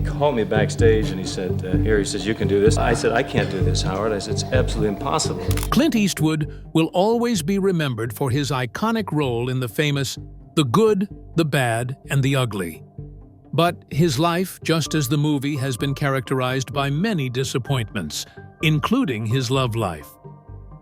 called me backstage and he said, he says, you can do this. I said, I can't do this, Howard. I said, it's absolutely impossible. Clint Eastwood will always be remembered for his iconic role in the famous The Good, the Bad, and the Ugly. But his life, just as the movie, has been characterized by many disappointments, including his love life.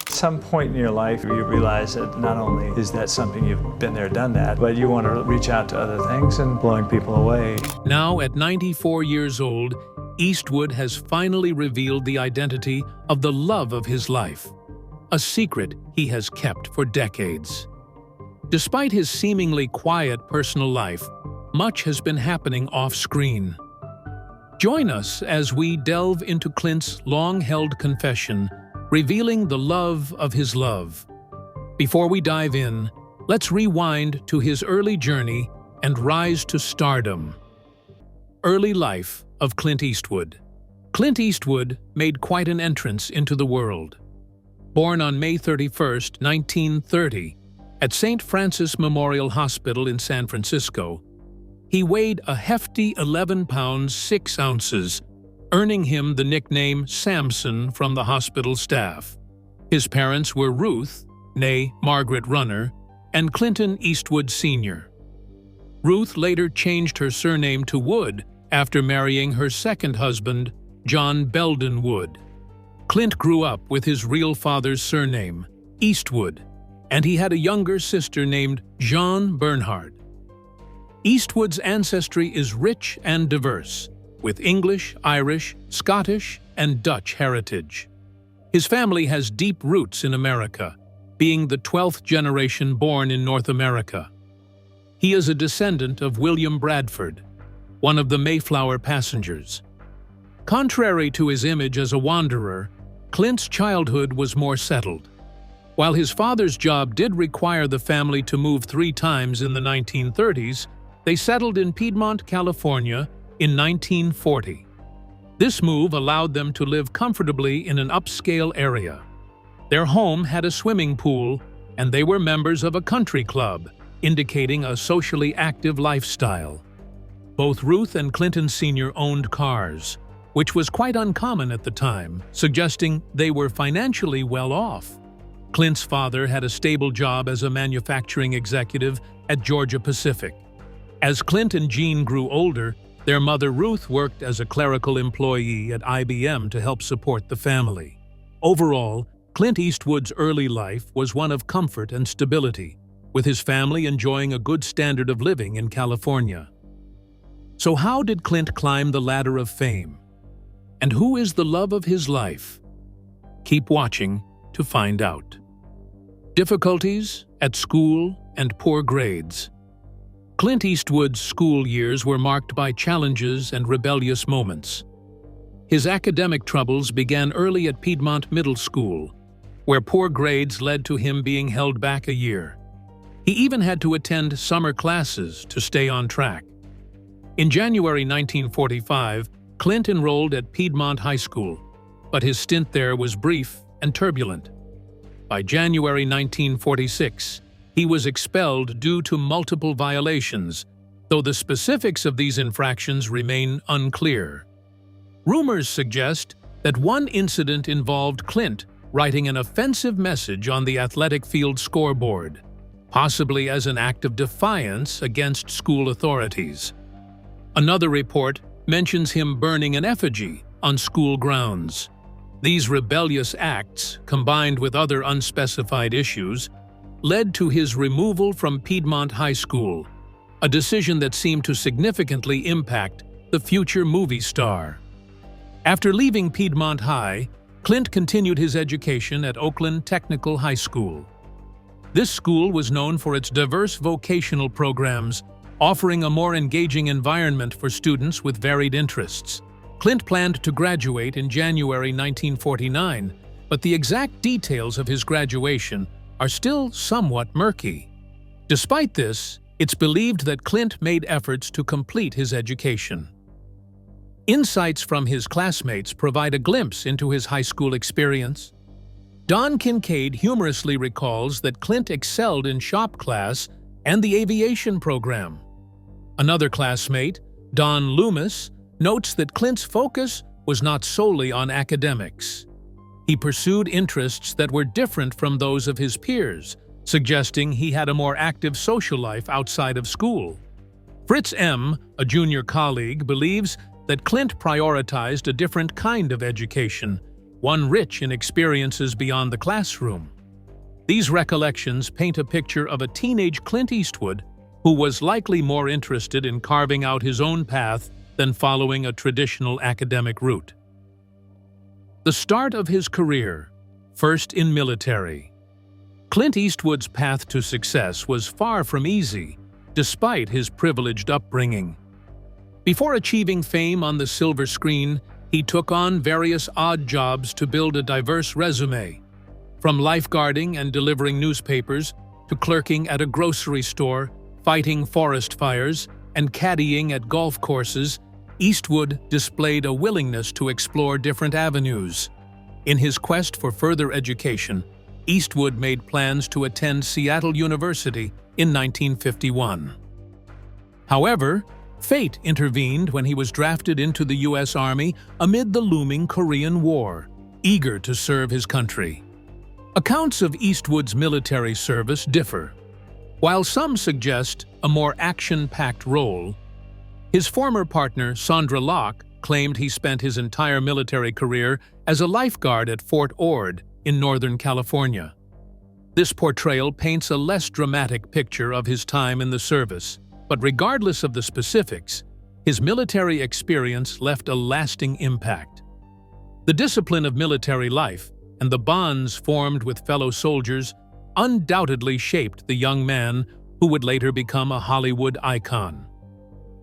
At some point in your life, you realize that not only is that something you've been there, done that, but you want to reach out to other things and blowing people away. Now, at 94 years old, Eastwood has finally revealed the identity of the love of his life, a secret he has kept for decades. Despite his seemingly quiet personal life, much has been happening off-screen. Join us as we delve into Clint's long-held confession, revealing the love of his love. Before we dive in, let's rewind to his early journey and rise to stardom. Early life of Clint Eastwood. Clint Eastwood made quite an entrance into the world. Born on May 31, 1930, at St. Francis Memorial Hospital in San Francisco, he weighed a hefty 11 pounds 6 ounces, earning him the nickname Samson from the hospital staff. His parents were Ruth, née Margaret Runner, and Clinton Eastwood Sr. Ruth later changed her surname to Wood after marrying her second husband, John Belden Wood. Clint grew up with his real father's surname, Eastwood, and he had a younger sister named Jean Bernhard. Eastwood's ancestry is rich and diverse, with English, Irish, Scottish, and Dutch heritage. His family has deep roots in America, being the 12th generation born in North America. He is a descendant of William Bradford, one of the Mayflower passengers. Contrary to his image as a wanderer, Clint's childhood was more settled. While his father's job did require the family to move 3 times in the 1930s, they settled in Piedmont, California, in 1940. This move allowed them to live comfortably in an upscale area. Their home had a swimming pool, and they were members of a country club, indicating a socially active lifestyle. Both Ruth and Clinton Sr. owned cars, which was quite uncommon at the time, suggesting they were financially well off. Clint's father had a stable job as a manufacturing executive at Georgia Pacific. As Clint and Jean grew older, their mother Ruth worked as a clerical employee at IBM to help support the family. Overall, Clint Eastwood's early life was one of comfort and stability, with his family enjoying a good standard of living in California. So how did Clint climb the ladder of fame? And who is the love of his life? Keep watching to find out. Difficulties at school and poor grades. Clint Eastwood's school years were marked by challenges and rebellious moments. His academic troubles began early at Piedmont Middle School, where poor grades led to him being held back a year. He even had to attend summer classes to stay on track. In January 1945, Clint enrolled at Piedmont High School, but his stint there was brief and turbulent. By January 1946, he was expelled due to multiple violations, though the specifics of these infractions remain unclear. Rumors suggest that one incident involved Clint writing an offensive message on the athletic field scoreboard, possibly as an act of defiance against school authorities. Another report mentions him burning an effigy on school grounds. These rebellious acts, combined with other unspecified issues, led to his removal from Piedmont High School, a decision that seemed to significantly impact the future movie star. After leaving Piedmont High, Clint continued his education at Oakland Technical High School. This school was known for its diverse vocational programs, offering a more engaging environment for students with varied interests. Clint planned to graduate in January 1949, but the exact details of his graduation are still somewhat murky. Despite this, it's believed that Clint made efforts to complete his education. Insights from his classmates provide a glimpse into his high school experience. Don Kincaid humorously recalls that Clint excelled in shop class and the aviation program. Another classmate, Don Loomis, notes that Clint's focus was not solely on academics. He pursued interests that were different from those of his peers, suggesting he had a more active social life outside of school. Fritz M., a junior colleague, believes that Clint prioritized a different kind of education, one rich in experiences beyond the classroom. These recollections paint a picture of a teenage Clint Eastwood who was likely more interested in carving out his own path than following a traditional academic route. The start of his career, first in military. Clint Eastwood's path to success was far from easy, despite his privileged upbringing. Before achieving fame on the silver screen, he took on various odd jobs to build a diverse resume. From lifeguarding and delivering newspapers, to clerking at a grocery store, fighting forest fires, and caddying at golf courses, Eastwood displayed a willingness to explore different avenues. In his quest for further education, Eastwood made plans to attend Seattle University in 1951. However, fate intervened when he was drafted into the U.S. Army amid the looming Korean War, eager to serve his country. Accounts of Eastwood's military service differ. While some suggest a more action-packed role, his former partner, Sandra Locke, claimed he spent his entire military career as a lifeguard at Fort Ord in Northern California. This portrayal paints a less dramatic picture of his time in the service, but regardless of the specifics, his military experience left a lasting impact. The discipline of military life and the bonds formed with fellow soldiers undoubtedly shaped the young man who would later become a Hollywood icon.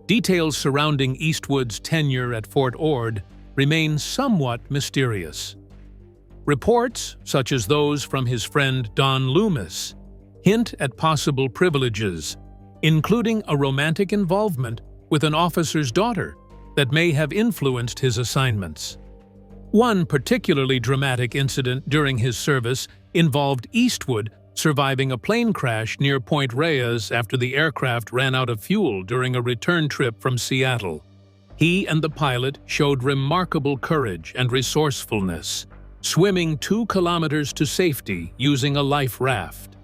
Details surrounding Eastwood's tenure at Fort Ord remain somewhat mysterious. Reports, such as those from his friend Don Loomis, hint at possible privileges, including a romantic involvement with an officer's daughter that may have influenced his assignments. One particularly dramatic incident during his service involved Eastwood surviving a plane crash near Point Reyes after the aircraft ran out of fuel during a return trip from Seattle. He and the pilot showed remarkable courage and resourcefulness, swimming 2 kilometers to safety using a life raft.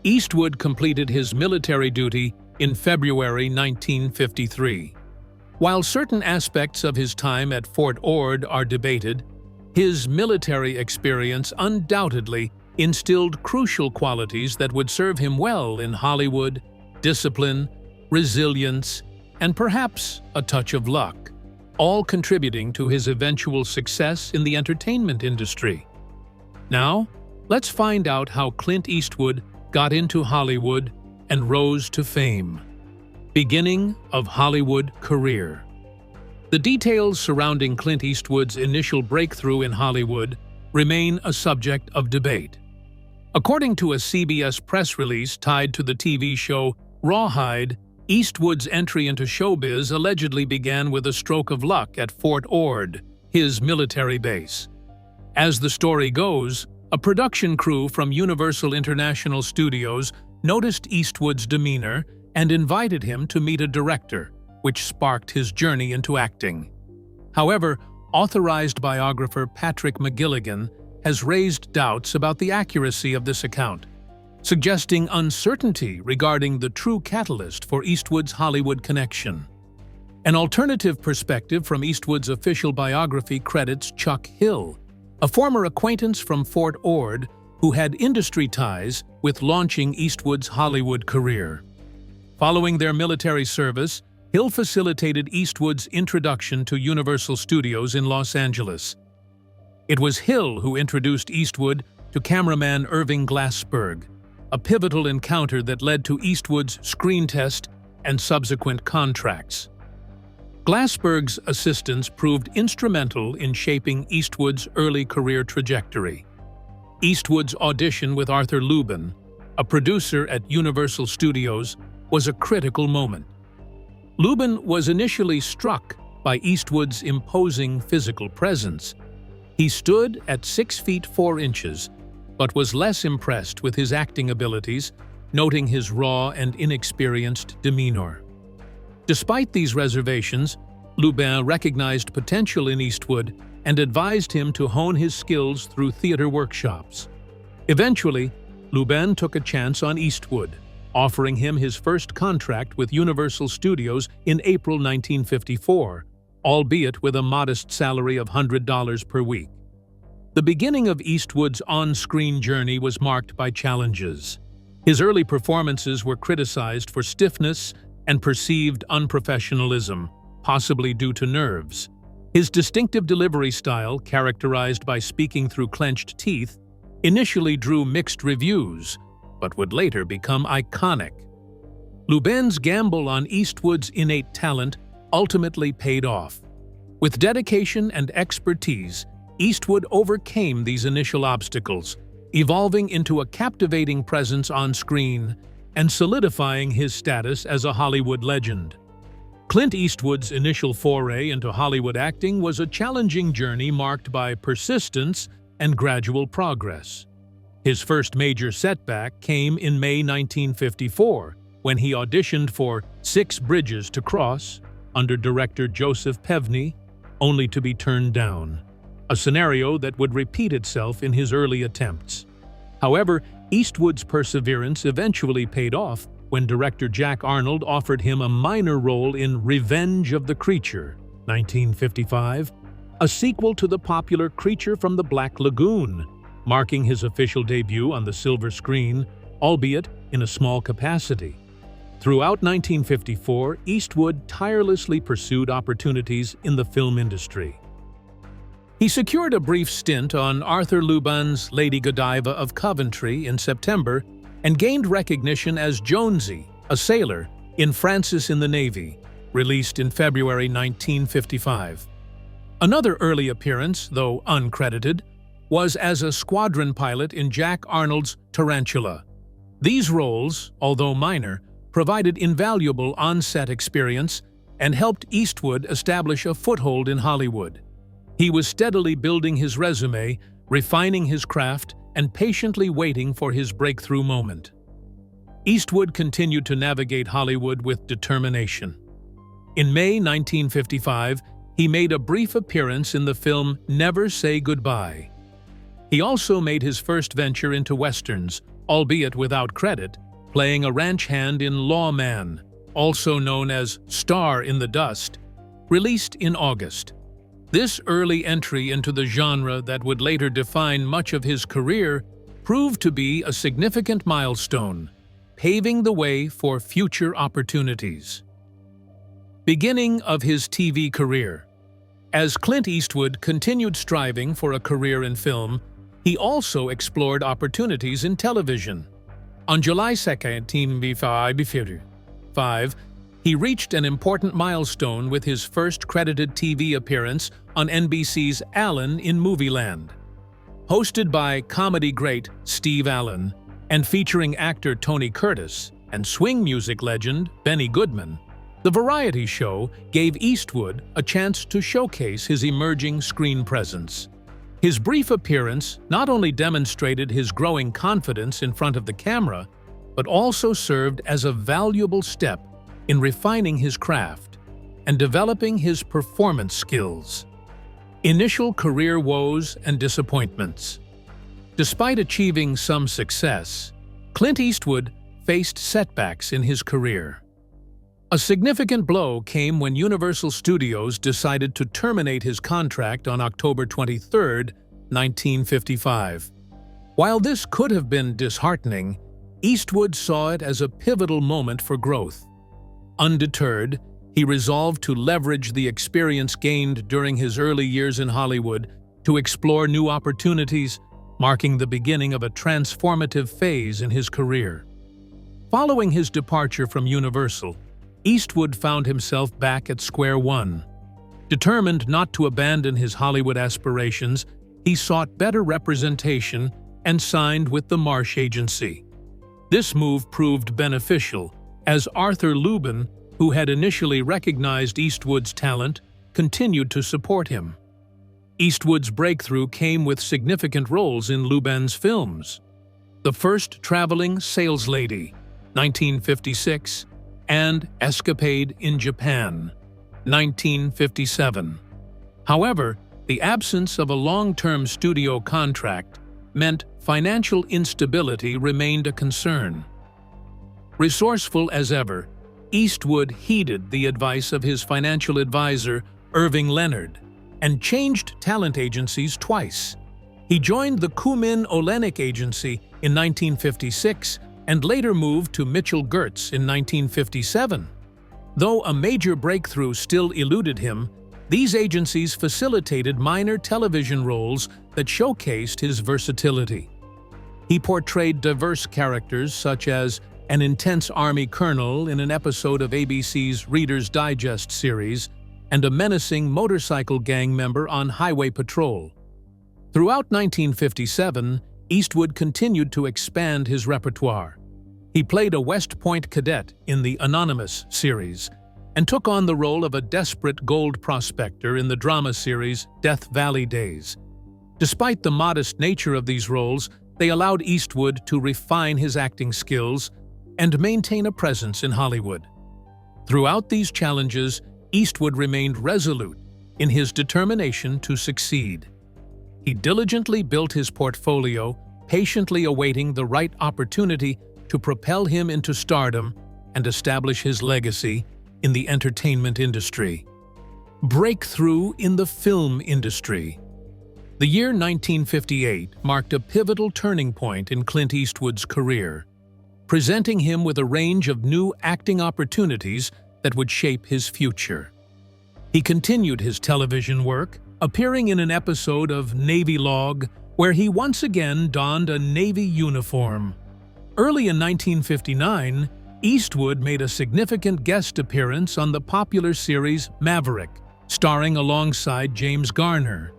Eastwood completed his military duty in February 1953. While certain aspects of his time at Fort Ord are debated, his military experience undoubtedly instilled crucial qualities that would serve him well in Hollywood: discipline, resilience, and perhaps a touch of luck, all contributing to his eventual success in the entertainment industry. Now, let's find out how Clint Eastwood got into Hollywood and rose to fame. Beginning of Hollywood career. The details surrounding Clint Eastwood's initial breakthrough in Hollywood remain a subject of debate. According to a CBS press release tied to the TV show Rawhide, Eastwood's entry into showbiz allegedly began with a stroke of luck at Fort Ord, his military base. As the story goes, a production crew from Universal International Studios noticed Eastwood's demeanor and invited him to meet a director, which sparked his journey into acting. However, authorized biographer Patrick McGilligan has raised doubts about the accuracy of this account, suggesting uncertainty regarding the true catalyst for Eastwood's Hollywood connection. An alternative perspective from Eastwood's official biography credits Chuck Hill, a former acquaintance from Fort Ord who had industry ties with launching Eastwood's Hollywood career. Following their military service, Hill facilitated Eastwood's introduction to Universal Studios in Los Angeles. It was Hill who introduced Eastwood to cameraman Irving Glassberg, a pivotal encounter that led to Eastwood's screen test and subsequent contracts. Glassberg's assistance proved instrumental in shaping Eastwood's early career trajectory. Eastwood's audition with Arthur Lubin, a producer at Universal Studios, was a critical moment. Lubin was initially struck by Eastwood's imposing physical presence. He stood at 6 feet 4 inches, but was less impressed with his acting abilities, noting his raw and inexperienced demeanor. Despite these reservations, Lubin recognized potential in Eastwood and advised him to hone his skills through theater workshops. Eventually, Lubin took a chance on Eastwood, offering him his first contract with Universal Studios in April 1954, albeit with a modest salary of $100 per week. The beginning of Eastwood's on-screen journey was marked by challenges. His early performances were criticized for stiffness and perceived unprofessionalism, possibly due to nerves. His distinctive delivery style, characterized by speaking through clenched teeth, initially drew mixed reviews, but would later become iconic. Lubin's gamble on Eastwood's innate talent ultimately paid off. With dedication and expertise, Eastwood overcame these initial obstacles, evolving into a captivating presence on screen and solidifying his status as a Hollywood legend. Clint Eastwood's initial foray into Hollywood acting was a challenging journey marked by persistence and gradual progress. His first major setback came in May 1954, when he auditioned for 6 Bridges to Cross under director Joseph Pevney, only to be turned down, a scenario that would repeat itself in his early attempts. However, Eastwood's perseverance eventually paid off when director Jack Arnold offered him a minor role in Revenge of the Creature, 1955, a sequel to the popular Creature from the Black Lagoon, marking his official debut on the silver screen, albeit in a small capacity. Throughout 1954, Eastwood tirelessly pursued opportunities in the film industry. He secured a brief stint on Arthur Lubin's Lady Godiva of Coventry in September and gained recognition as Jonesy, a sailor, in Francis in the Navy, released in February 1955. Another early appearance, though uncredited, was as a squadron pilot in Jack Arnold's Tarantula. These roles, although minor, provided invaluable on-set experience and helped Eastwood establish a foothold in Hollywood. He was steadily building his resume, refining his craft, and patiently waiting for his breakthrough moment. Eastwood continued to navigate Hollywood with determination. In May 1955, he made a brief appearance in the film Never Say Goodbye. He also made his first venture into westerns, albeit without credit, playing a ranch hand in Lawman, also known as Star in the Dust, released in August. This early entry into the genre that would later define much of his career proved to be a significant milestone, paving the way for future opportunities. Beginning of his TV career. As Clint Eastwood continued striving for a career in film, he also explored opportunities in television. On July 2, 1955, he reached an important milestone with his first credited TV appearance on NBC's Allen in Movieland. Hosted by comedy great Steve Allen and featuring actor Tony Curtis and swing music legend Benny Goodman, the variety show gave Eastwood a chance to showcase his emerging screen presence. His brief appearance not only demonstrated his growing confidence in front of the camera, but also served as a valuable step in refining his craft and developing his performance skills. Initial career woes and disappointments. Despite achieving some success, Clint Eastwood faced setbacks in his career. A significant blow came when Universal Studios decided to terminate his contract on October 23, 1955. While this could have been disheartening, Eastwood saw it as a pivotal moment for growth. Undeterred, he resolved to leverage the experience gained during his early years in Hollywood to explore new opportunities, marking the beginning of a transformative phase in his career. Following his departure from Universal, Eastwood found himself back at square one. Determined not to abandon his Hollywood aspirations, he sought better representation and signed with the Marsh Agency. This move proved beneficial, as Arthur Lubin, who had initially recognized Eastwood's talent, continued to support him. Eastwood's breakthrough came with significant roles in Lubin's films: The First Traveling Saleslady, 1956, and Escapade in Japan, 1957. However, the absence of a long-term studio contract meant financial instability remained a concern. Resourceful as ever, Eastwood heeded the advice of his financial advisor, Irving Leonard, and changed talent agencies twice. He joined the Kumin Olenek Agency in 1956 and later moved to Mitchell Gertz in 1957. Though a major breakthrough still eluded him, these agencies facilitated minor television roles that showcased his versatility. He portrayed diverse characters such as an intense Army colonel in an episode of ABC's Reader's Digest series and a menacing motorcycle gang member on Highway Patrol. Throughout 1957, Eastwood continued to expand his repertoire. He played a West Point cadet in the Anonymous series and took on the role of a desperate gold prospector in the drama series Death Valley Days. Despite the modest nature of these roles, they allowed Eastwood to refine his acting skills and maintain a presence in Hollywood. Throughout these challenges, Eastwood remained resolute in his determination to succeed. He diligently built his portfolio, patiently awaiting the right opportunity to propel him into stardom and establish his legacy in the entertainment industry. Breakthrough in the film industry. The year 1958 marked a pivotal turning point in Clint Eastwood's career, presenting him with a range of new acting opportunities that would shape his future. He continued his television work, appearing in an episode of Navy Log, where he once again donned a Navy uniform. Early in 1959, Eastwood made a significant guest appearance on the popular series Maverick, starring alongside James Garner.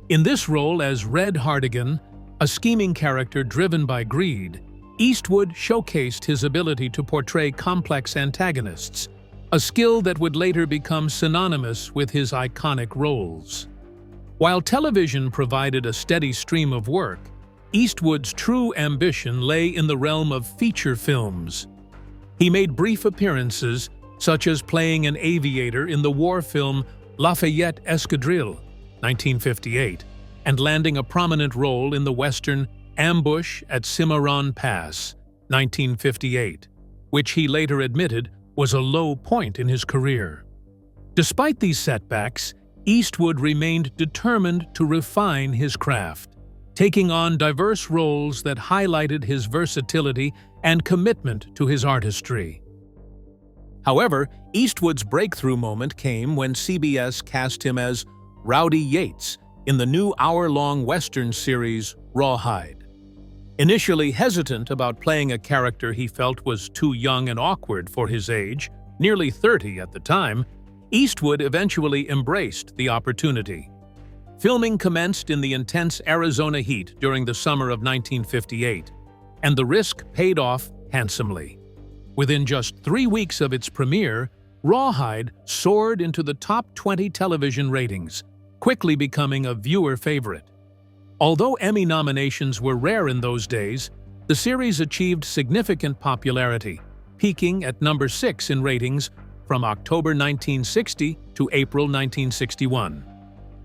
In this role as Red Hardigan, a scheming character driven by greed, Eastwood showcased his ability to portray complex antagonists, a skill that would later become synonymous with his iconic roles. While television provided a steady stream of work, Eastwood's true ambition lay in the realm of feature films. He made brief appearances, such as playing an aviator in the war film Lafayette Escadrille, 1958, and landing a prominent role in the western Ambush at Cimarron Pass, 1958, which he later admitted was a low point in his career. Despite these setbacks, Eastwood remained determined to refine his craft, taking on diverse roles that highlighted his versatility and commitment to his artistry. However, Eastwood's breakthrough moment came when CBS cast him as Rowdy Yates in the new hour-long Western series Rawhide. Initially hesitant about playing a character he felt was too young and awkward for his age, nearly 30 at the time, Eastwood eventually embraced the opportunity. Filming commenced in the intense Arizona heat during the summer of 1958, and the risk paid off handsomely. Within just 3 weeks of its premiere, Rawhide soared into the top 20 television ratings, quickly becoming a viewer favorite. Although Emmy nominations were rare in those days, the series achieved significant popularity, peaking at number 6 in ratings from October 1960 to April 1961.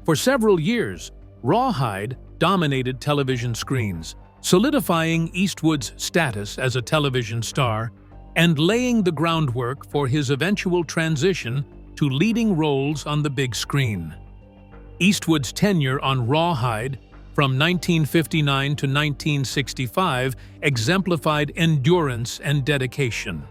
For several years, Rawhide dominated television screens, solidifying Eastwood's status as a television star and laying the groundwork for his eventual transition to leading roles on the big screen. Eastwood's tenure on Rawhide from 1959 to 1965 exemplified endurance and dedication.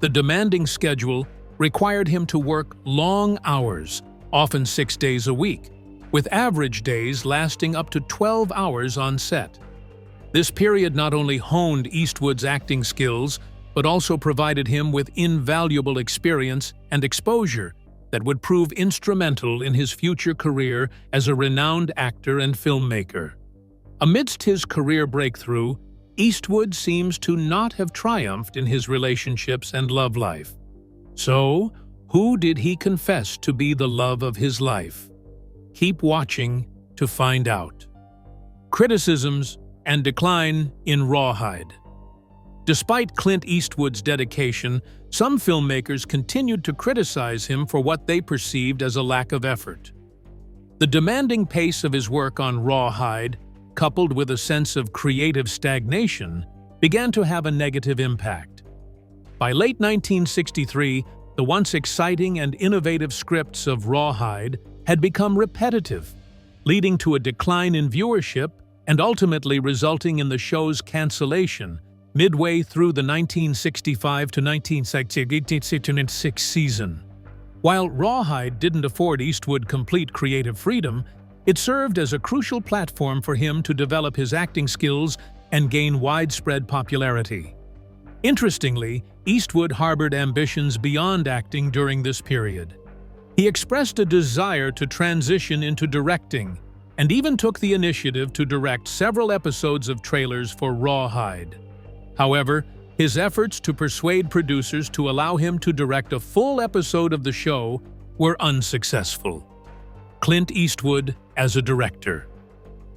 The demanding schedule required him to work long hours, often 6 days a week, with average days lasting up to 12 hours on set. This period not only honed Eastwood's acting skills, but also provided him with invaluable experience and exposure that would prove instrumental in his future career as a renowned actor and filmmaker. Amidst his career breakthrough, Eastwood seems to not have triumphed in his relationships and love life. So, who did he confess to be the love of his life? Keep watching to find out. Criticisms and decline in Rawhide. Despite Clint Eastwood's dedication, some filmmakers continued to criticize him for what they perceived as a lack of effort. The demanding pace of his work on Rawhide, coupled with a sense of creative stagnation, began to have a negative impact. By late 1963, the once exciting and innovative scripts of Rawhide had become repetitive, leading to a decline in viewership and ultimately resulting in the show's cancellation midway through the 1965 to 1966 season. While Rawhide didn't afford Eastwood complete creative freedom, it served as a crucial platform for him to develop his acting skills and gain widespread popularity. Interestingly, Eastwood harbored ambitions beyond acting during this period. He expressed a desire to transition into directing and even took the initiative to direct several episodes of trailers for Rawhide. However, his efforts to persuade producers to allow him to direct a full episode of the show were unsuccessful. Clint Eastwood as a director.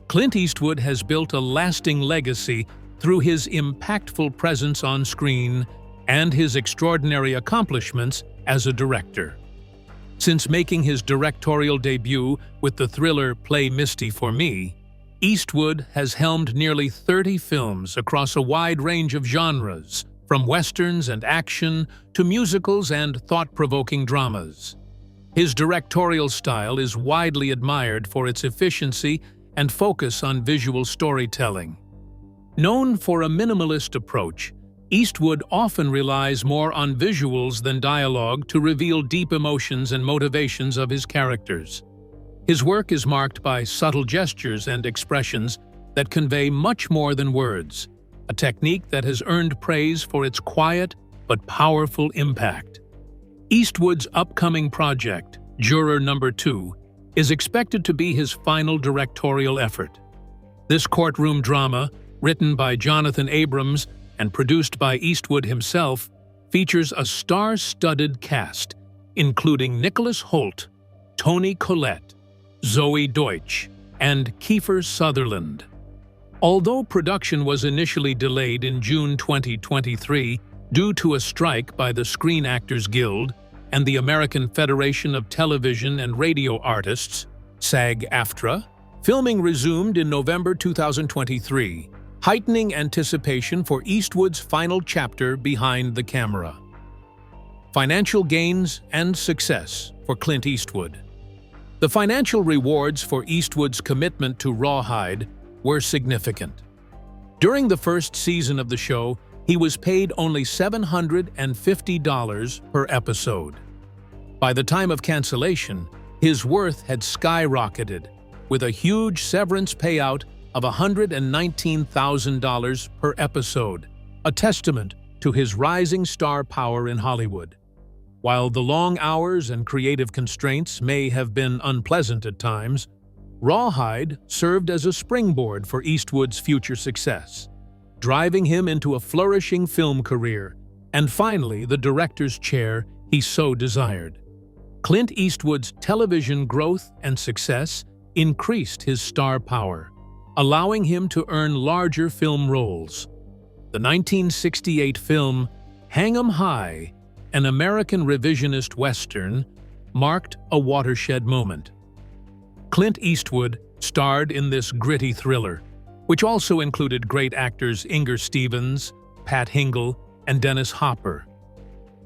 Clint Eastwood has built a lasting legacy through his impactful presence on screen and his extraordinary accomplishments as a director. Since making his directorial debut with the thriller Play Misty for Me, Eastwood has helmed nearly 30 films across a wide range of genres, from westerns and action to musicals and thought-provoking dramas. His directorial style is widely admired for its efficiency and focus on visual storytelling. Known for a minimalist approach, Eastwood often relies more on visuals than dialogue to reveal deep emotions and motivations of his characters. His work is marked by subtle gestures and expressions that convey much more than words, a technique that has earned praise for its quiet but powerful impact. Eastwood's upcoming project, Juror Number 2, is expected to be his final directorial effort. This courtroom drama, written by Jonathan Abrams and produced by Eastwood himself, features a star-studded cast, including Nicholas Hoult, Toni Collette, Zoe Deutsch, and Kiefer Sutherland. Although production was initially delayed in June 2023 due to a strike by the Screen Actors Guild and the American Federation of Television and Radio Artists, SAG-AFTRA, filming resumed in November 2023, heightening anticipation for Eastwood's final chapter behind the camera. Financial gains and success for Clint Eastwood. The financial rewards for Eastwood's commitment to Rawhide were significant. During the first season of the show, he was paid only $750 per episode. By the time of cancellation, his worth had skyrocketed, with a huge severance payout of $119,000 per episode, a testament to his rising star power in Hollywood. While the long hours and creative constraints may have been unpleasant at times, Rawhide served as a springboard for Eastwood's future success, driving him into a flourishing film career and finally the director's chair he so desired. Clint Eastwood's television growth and success increased his star power, allowing him to earn larger film roles. The 1968 film Hang 'em High, an American revisionist Western, marked a watershed moment. Clint Eastwood starred in this gritty thriller, which also included great actors Inger Stevens, Pat Hingle, and Dennis Hopper.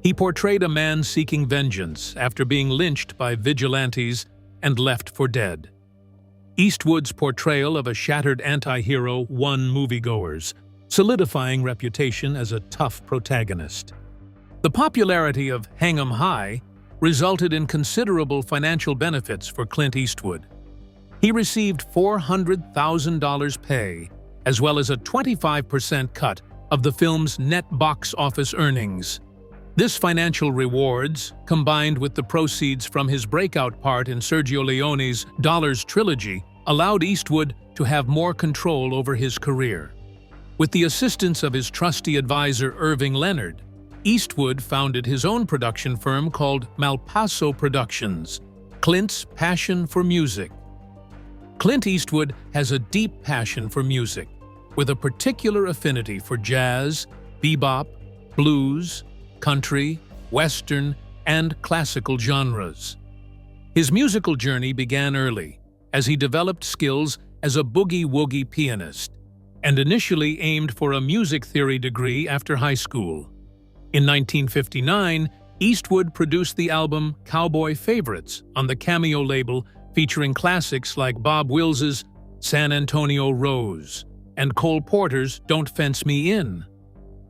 He portrayed a man seeking vengeance after being lynched by vigilantes and left for dead. Eastwood's portrayal of a shattered anti-hero won moviegoers, solidifying reputation as a tough protagonist. The popularity of Hang 'em High resulted in considerable financial benefits for Clint Eastwood. He received $400,000 pay, as well as a 25% cut of the film's net box office earnings. This financial rewards, combined with the proceeds from his breakout part in Sergio Leone's Dollars trilogy, allowed Eastwood to have more control over his career. With the assistance of his trusty advisor Irving Leonard, Eastwood founded his own production firm called Malpaso Productions, Clint's passion for music. Clint Eastwood has a deep passion for music, with a particular affinity for jazz, bebop, blues, country, western, and classical genres. His musical journey began early, as he developed skills as a boogie-woogie pianist, and initially aimed for a music theory degree after high school. In 1959, Eastwood produced the album Cowboy Favorites on the Cameo label, featuring classics like Bob Wills's San Antonio Rose and Cole Porter's Don't Fence Me In.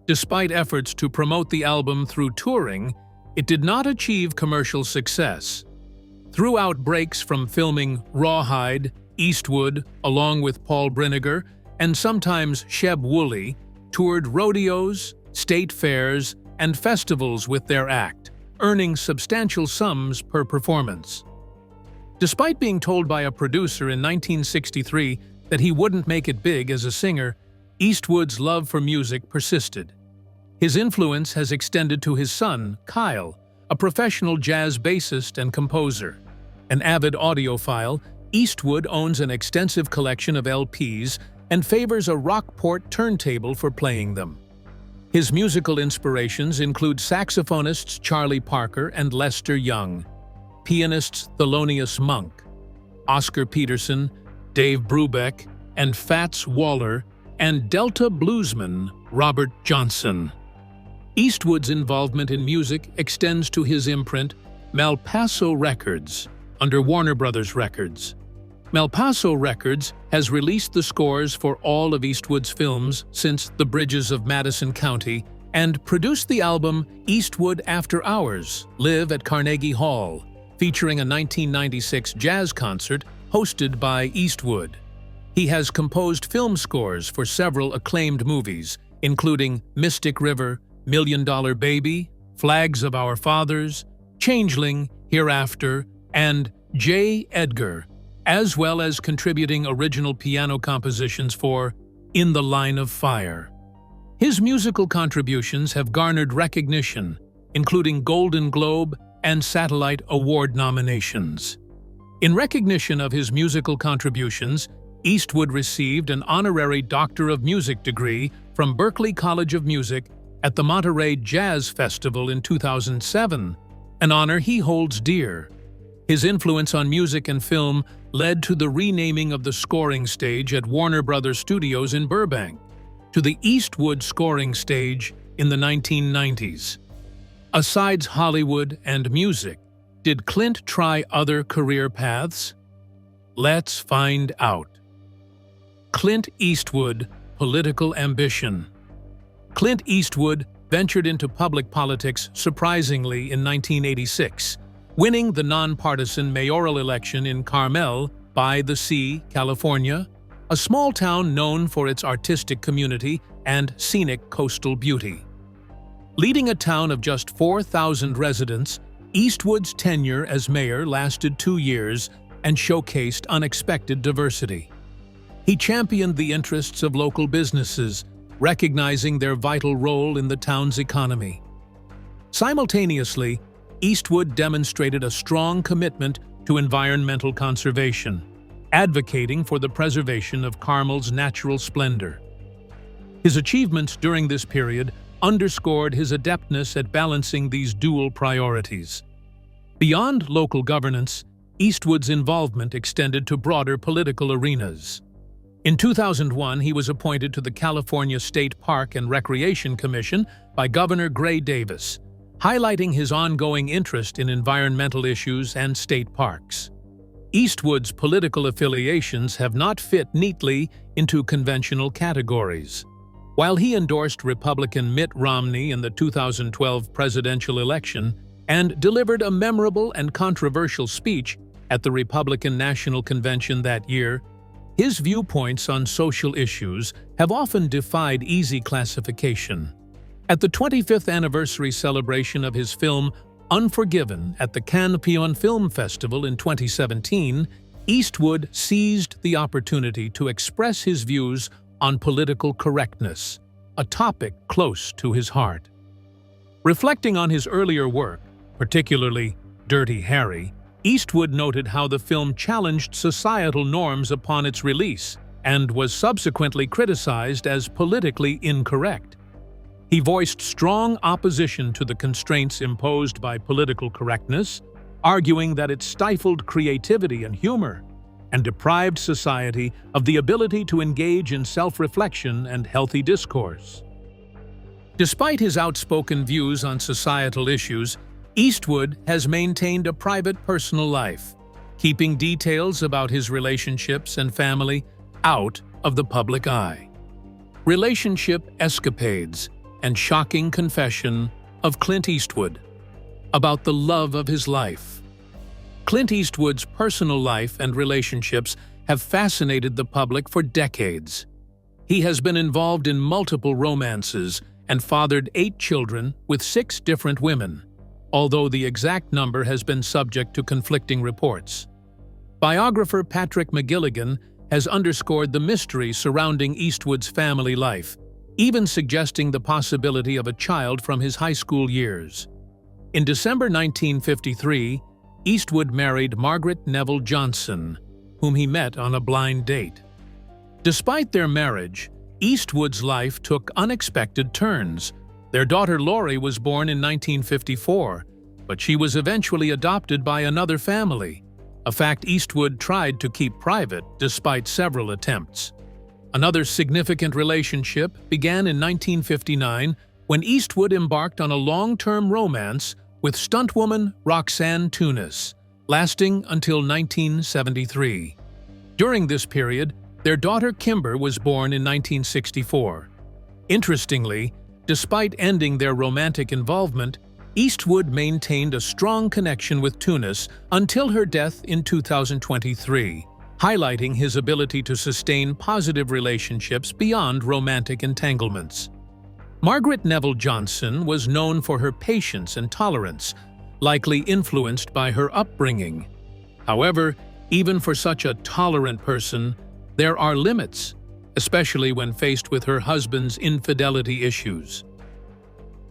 Despite efforts to promote the album through touring, it did not achieve commercial success. Throughout breaks from filming Rawhide, Eastwood, along with Paul Brinegar, and sometimes Sheb Wooley, toured rodeos, state fairs, and festivals with their act, earning substantial sums per performance. Despite being told by a producer in 1963 that he wouldn't make it big as a singer, Eastwood's love for music persisted. His influence has extended to his son, Kyle, a professional jazz bassist and composer. An avid audiophile, Eastwood owns an extensive collection of LPs and favors a Rockport turntable for playing them. His musical inspirations include saxophonists Charlie Parker and Lester Young, pianists Thelonious Monk, Oscar Peterson, Dave Brubeck, and Fats Waller, and Delta bluesman Robert Johnson. Eastwood's involvement in music extends to his imprint, Malpaso Records, under Warner Brothers Records. Malpaso Records has released the scores for all of Eastwood's films since The Bridges of Madison County and produced the album Eastwood After Hours, Live at Carnegie Hall, featuring a 1996 jazz concert hosted by Eastwood. He has composed film scores for several acclaimed movies, including Mystic River, $1 Million Baby, Flags of Our Fathers, Changeling, Hereafter, and J. Edgar, as well as contributing original piano compositions for In the Line of Fire. His musical contributions have garnered recognition, including Golden Globe and Satellite Award nominations. In recognition of his musical contributions, Eastwood received an honorary Doctor of Music degree from Berklee College of Music at the Monterey Jazz Festival in 2007, an honor he holds dear. His influence on music and film led to the renaming of the scoring stage at Warner Brothers Studios in Burbank to the Eastwood Scoring Stage in the 1990s. Asides Hollywood and music, did Clint try other career paths? Let's find out. Clint Eastwood, political ambition. Clint Eastwood ventured into public politics surprisingly in 1986, winning the nonpartisan mayoral election in Carmel by the Sea, California, a small town known for its artistic community and scenic coastal beauty. Leading a town of just 4,000 residents, Eastwood's tenure as mayor lasted 2 years and showcased unexpected diversity. He championed the interests of local businesses, recognizing their vital role in the town's economy. Simultaneously, Eastwood demonstrated a strong commitment to environmental conservation, advocating for the preservation of Carmel's natural splendor. His achievements during this period underscored his adeptness at balancing these dual priorities. Beyond local governance, Eastwood's involvement extended to broader political arenas. In 2001, he was appointed to the California State Park and Recreation Commission by Governor Gray Davis, highlighting his ongoing interest in environmental issues and state parks. Eastwood's political affiliations have not fit neatly into conventional categories. While he endorsed Republican Mitt Romney in the 2012 presidential election and delivered a memorable and controversial speech at the Republican National Convention that year, his viewpoints on social issues have often defied easy classification. At the 25th anniversary celebration of his film Unforgiven at the Cannes Film Festival in 2017, Eastwood seized the opportunity to express his views on political correctness, a topic close to his heart. Reflecting on his earlier work, particularly Dirty Harry, Eastwood noted how the film challenged societal norms upon its release and was subsequently criticized as politically incorrect. He voiced strong opposition to the constraints imposed by political correctness, arguing that it stifled creativity and humor and deprived society of the ability to engage in self-reflection and healthy discourse. Despite his outspoken views on societal issues, Eastwood has maintained a private personal life, keeping details about his relationships and family out of the public eye. Relationship escapades and shocking confession of Clint Eastwood about the love of his life. Clint Eastwood's personal life and relationships have fascinated the public for decades. He has been involved in multiple romances and fathered 8 children with 6 different women, although the exact number has been subject to conflicting reports. Biographer Patrick McGilligan has underscored the mystery surrounding Eastwood's family life, even suggesting the possibility of a child from his high school years. In December 1953, Eastwood married Margaret Neville Johnson, whom he met on a blind date. Despite their marriage, Eastwood's life took unexpected turns. Their daughter Laurie was born in 1954, but she was eventually adopted by another family, a fact Eastwood tried to keep private despite several attempts. Another significant relationship began in 1959 when Eastwood embarked on a long-term romance with stuntwoman Roxanne Tunis, lasting until 1973. During this period, their daughter Kimber was born in 1964. Interestingly, despite ending their romantic involvement, Eastwood maintained a strong connection with Tunis until her death in 2023, highlighting his ability to sustain positive relationships beyond romantic entanglements. Margaret Neville Johnson was known for her patience and tolerance, likely influenced by her upbringing. However, even for such a tolerant person, there are limits, especially when faced with her husband's infidelity issues.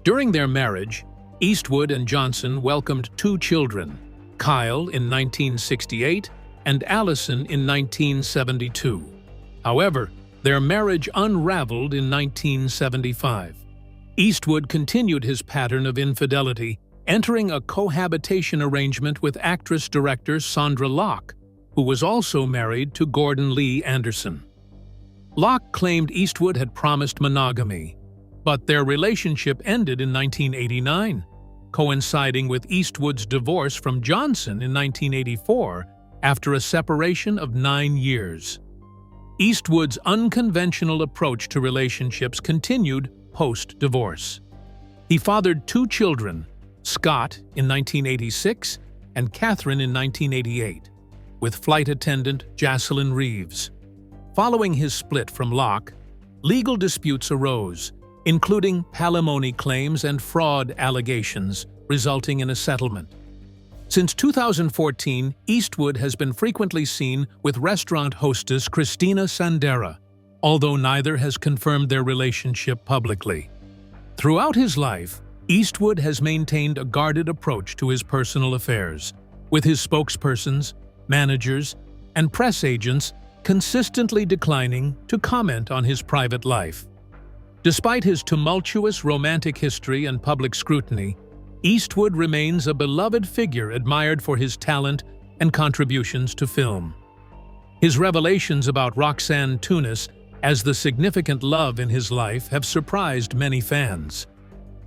During their marriage, Eastwood and Johnson welcomed 2 children, Kyle in 1968 and Allison in 1972. However, their marriage unraveled in 1975. Eastwood continued his pattern of infidelity, entering a cohabitation arrangement with actress-director Sondra Locke, who was also married to Gordon Lee Anderson. Locke claimed Eastwood had promised monogamy, but their relationship ended in 1989, coinciding with Eastwood's divorce from Johnson in 1984 after a separation of 9 years. Eastwood's unconventional approach to relationships continued post-divorce. He fathered 2 children, Scott in 1986 and Catherine in 1988, with flight attendant Jocelyn Reeves. Following his split from Locke, legal disputes arose, including palimony claims and fraud allegations, resulting in a settlement. Since 2014, Eastwood has been frequently seen with restaurant hostess Christina Sandera, although neither has confirmed their relationship publicly. Throughout his life, Eastwood has maintained a guarded approach to his personal affairs, with his spokespersons, managers, and press agents consistently declining to comment on his private life. Despite his tumultuous romantic history and public scrutiny, Eastwood remains a beloved figure admired for his talent and contributions to film. His revelations about Roxanne Tunis as the significant love in his life have surprised many fans,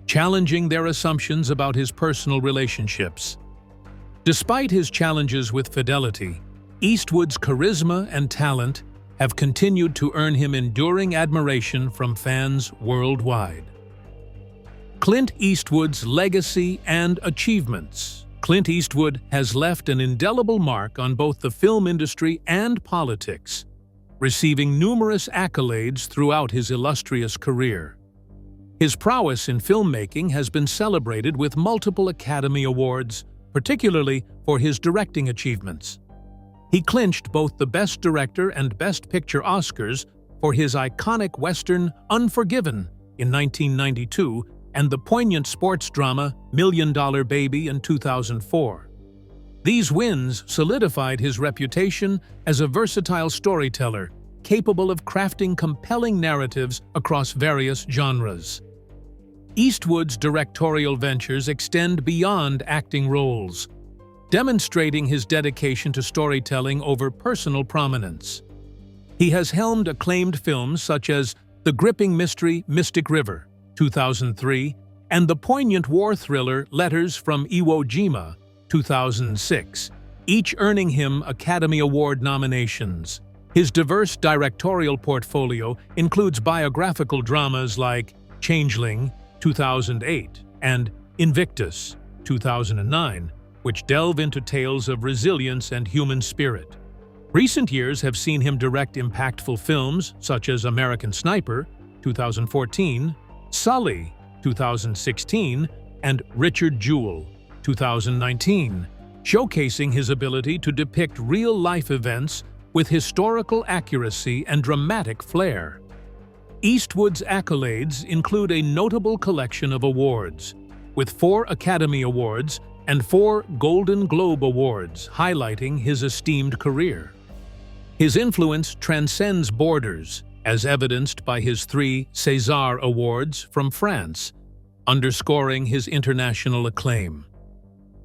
challenging their assumptions about his personal relationships. Despite his challenges with fidelity, Eastwood's charisma and talent have continued to earn him enduring admiration from fans worldwide. Clint Eastwood's legacy and achievements. Clint Eastwood has left an indelible mark on both the film industry and politics, receiving numerous accolades throughout his illustrious career. His prowess in filmmaking has been celebrated with multiple Academy Awards, particularly for his directing achievements. He clinched both the Best Director and Best Picture Oscars for his iconic Western Unforgiven in 1992 and the poignant sports drama $1 Million Baby in 2004. These wins solidified his reputation as a versatile storyteller, capable of crafting compelling narratives across various genres. Eastwood's directorial ventures extend beyond acting roles, demonstrating his dedication to storytelling over personal prominence. He has helmed acclaimed films such as the gripping mystery Mystic River, 2003, and the poignant war thriller Letters from Iwo Jima, 2006, each earning him Academy Award nominations. His diverse directorial portfolio includes biographical dramas like Changeling, 2008, and Invictus, 2009, which delve into tales of resilience and human spirit. Recent years have seen him direct impactful films such as American Sniper, 2014, Sully, 2016, and Richard Jewell, 2019, showcasing his ability to depict real-life events with historical accuracy and dramatic flair. Eastwood's accolades include a notable collection of awards, with 4 Academy Awards and 4 Golden Globe Awards highlighting his esteemed career. His influence transcends borders, as evidenced by his 3 César Awards from France, underscoring his international acclaim.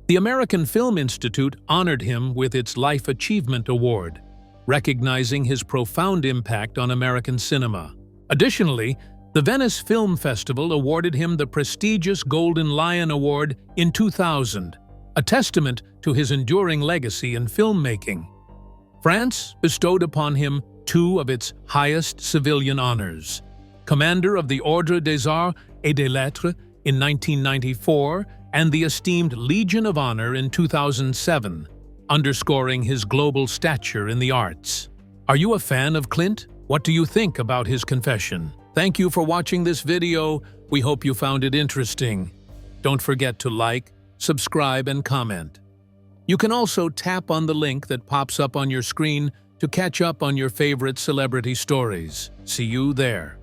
The American Film Institute honored him with its Life Achievement Award, recognizing his profound impact on American cinema. Additionally, the Venice Film Festival awarded him the prestigious Golden Lion Award in 2000, a testament to his enduring legacy in filmmaking. France bestowed upon him 2 of its highest civilian honors, Commander of the Ordre des Arts et des Lettres in 1994 and the esteemed Legion of Honor in 2007, underscoring his global stature in the arts. Are you a fan of Clint? What do you think about his confession? Thank you for watching this video. We hope you found it interesting. Don't forget to like, subscribe, and comment. You can also tap on the link that pops up on your screen to catch up on your favorite celebrity stories. See you there.